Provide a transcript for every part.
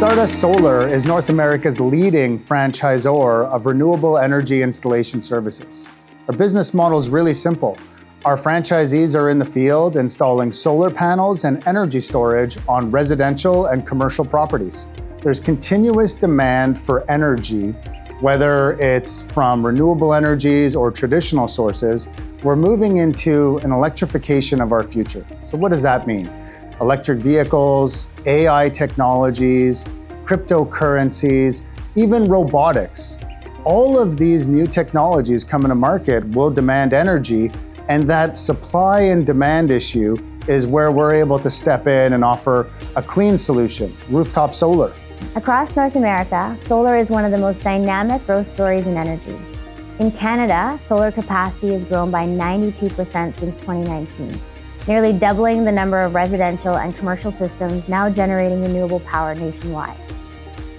Stardust Solar is North America's leading franchisor of renewable energy installation services. Our business model is really simple. Our franchisees are in the field installing solar panels and energy storage on residential and commercial properties. There's continuous demand for energy, whether it's from renewable energies or traditional sources. We're moving into an electrification of our future. So what does that mean? Electric vehicles, AI technologies, cryptocurrencies, even robotics. All of these new technologies coming to market will demand energy, and that supply and demand issue is where we're able to step in and offer a clean solution, rooftop solar. Across North America, solar is one of the most dynamic growth stories in energy. In Canada, solar capacity has grown by 92% since 2019. Nearly doubling the number of residential and commercial systems now generating renewable power nationwide.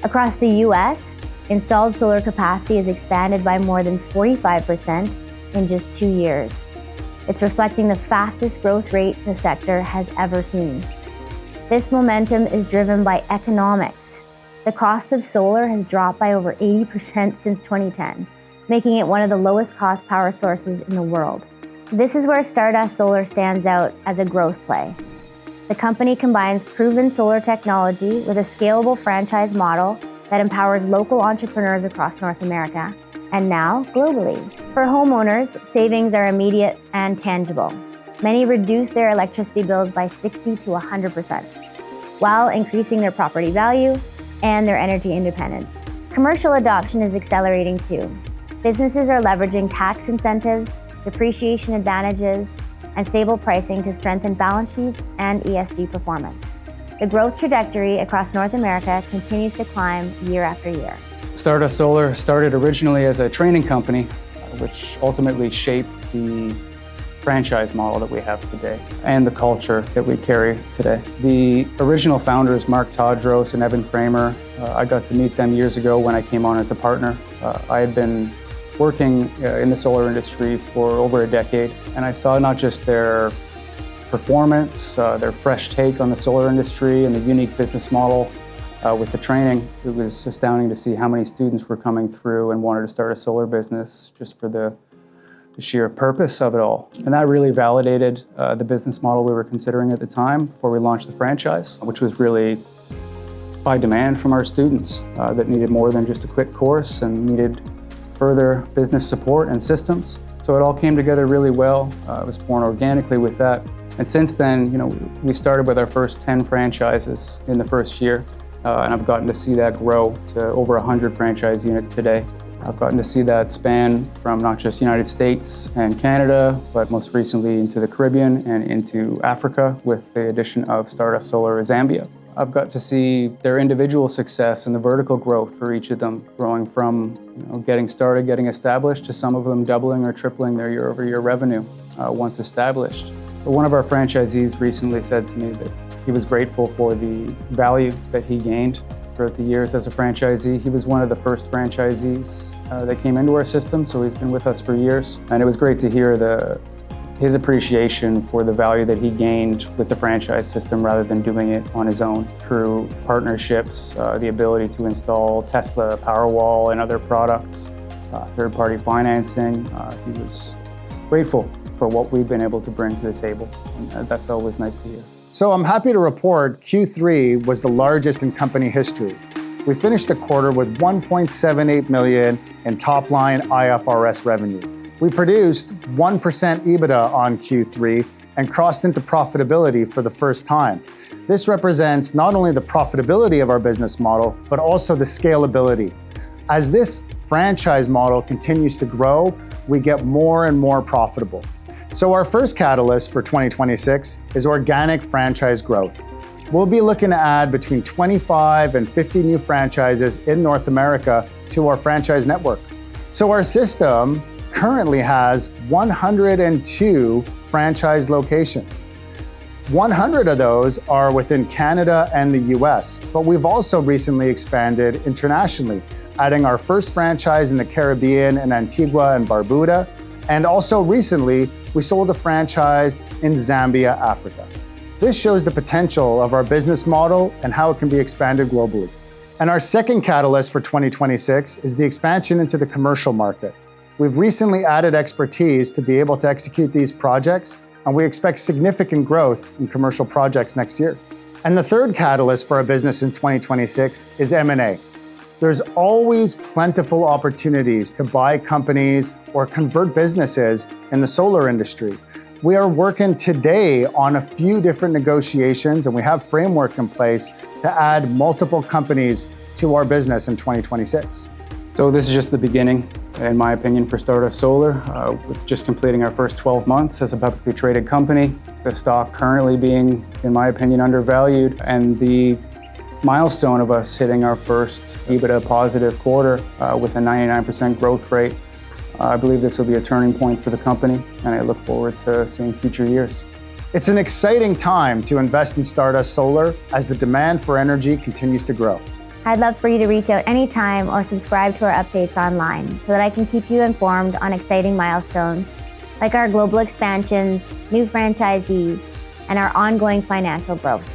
Across the US, installed solar capacity has expanded by more than 45% in just 2 years. It's reflecting the fastest growth rate the sector has ever seen. This momentum is driven by economics. The cost of solar has dropped by over 80% since 2010, making it one of the lowest cost power sources in the world. This is where Stardust Solar stands out as a growth play. The company combines proven solar technology with a scalable franchise model that empowers local entrepreneurs across North America, and now globally. For homeowners, savings are immediate and tangible. Many reduce their electricity bills by 60 to 100%, while increasing their property value and their energy independence. Commercial adoption is accelerating too. Businesses are leveraging tax incentives, depreciation advantages, and stable pricing to strengthen balance sheets and ESG performance. The growth trajectory across North America continues to climb year after year. Stardust Solar started originally as a training company, which ultimately shaped the franchise model that we have today and the culture that we carry today. The original founders, Mark Todros and Evan Kramer, I got to meet them years ago when I came on as a partner. I had been working in the solar industry for over a decade, and I saw not just their performance, their fresh take on the solar industry and the unique business model with the training. It was astounding to see how many students were coming through and wanted to start a solar business just for the sheer purpose of it all. And that really validated the business model we were considering at the time before we launched the franchise, which was really by demand from our students that needed more than just a quick course and needed further business support and systems. So it all came together really well. It was born organically with that. And since then, we started with our first 10 franchises in the first year. And I've gotten to see that grow to over 100 franchise units today. I've gotten to see that span from not just the United States and Canada, but most recently into the Caribbean and into Africa with the addition of Stardust Solar Zambia. I've got to see their individual success and the vertical growth for each of them, growing from getting started, getting established, to some of them doubling or tripling their year-over-year revenue once established. But one of our franchisees recently said to me that he was grateful for the value that he gained throughout the years as a franchisee. He was one of the first franchisees that came into our system, so he's been with us for years. And it was great to hear his appreciation for the value that he gained with the franchise system rather than doing it on his own through partnerships, the ability to install Tesla Powerwall and other products, third-party financing. He was grateful for what we've been able to bring to the table, and that's always nice to hear. So I'm happy to report Q3 was the largest in company history. We finished the quarter with $1.78 million in top-line IFRS revenue. We produced 1% EBITDA on Q3 and crossed into profitability for the first time. This represents not only the profitability of our business model, but also the scalability. As this franchise model continues to grow, we get more and more profitable. So our first catalyst for 2026 is organic franchise growth. We'll be looking to add between 25 and 50 new franchises in North America to our franchise network. So our system currently has 102 franchise locations. 100 of those are within Canada and the US, but we've also recently expanded internationally, adding our first franchise in the Caribbean in Antigua and Barbuda, and also recently we sold a franchise in Zambia, Africa. This shows the potential of our business model and how it can be expanded globally. And our second catalyst for 2026 is the expansion into the commercial market. We've recently added expertise to be able to execute these projects, and we expect significant growth in commercial projects next year. And the third catalyst for our business in 2026 is M&A. There's always plentiful opportunities to buy companies or convert businesses in the solar industry. We are working today on a few different negotiations, and we have framework in place to add multiple companies to our business in 2026. So this is just the beginning, in my opinion, for Stardust Solar. With just completing our first 12 months as a publicly traded company, the stock currently being, in my opinion, undervalued, and the milestone of us hitting our first EBITDA positive quarter with a 99% growth rate. I believe this will be a turning point for the company, and I look forward to seeing future years. It's an exciting time to invest in Stardust Solar as the demand for energy continues to grow. I'd love for you to reach out anytime or subscribe to our updates online so that I can keep you informed on exciting milestones like our global expansions, new franchisees, and our ongoing financial growth.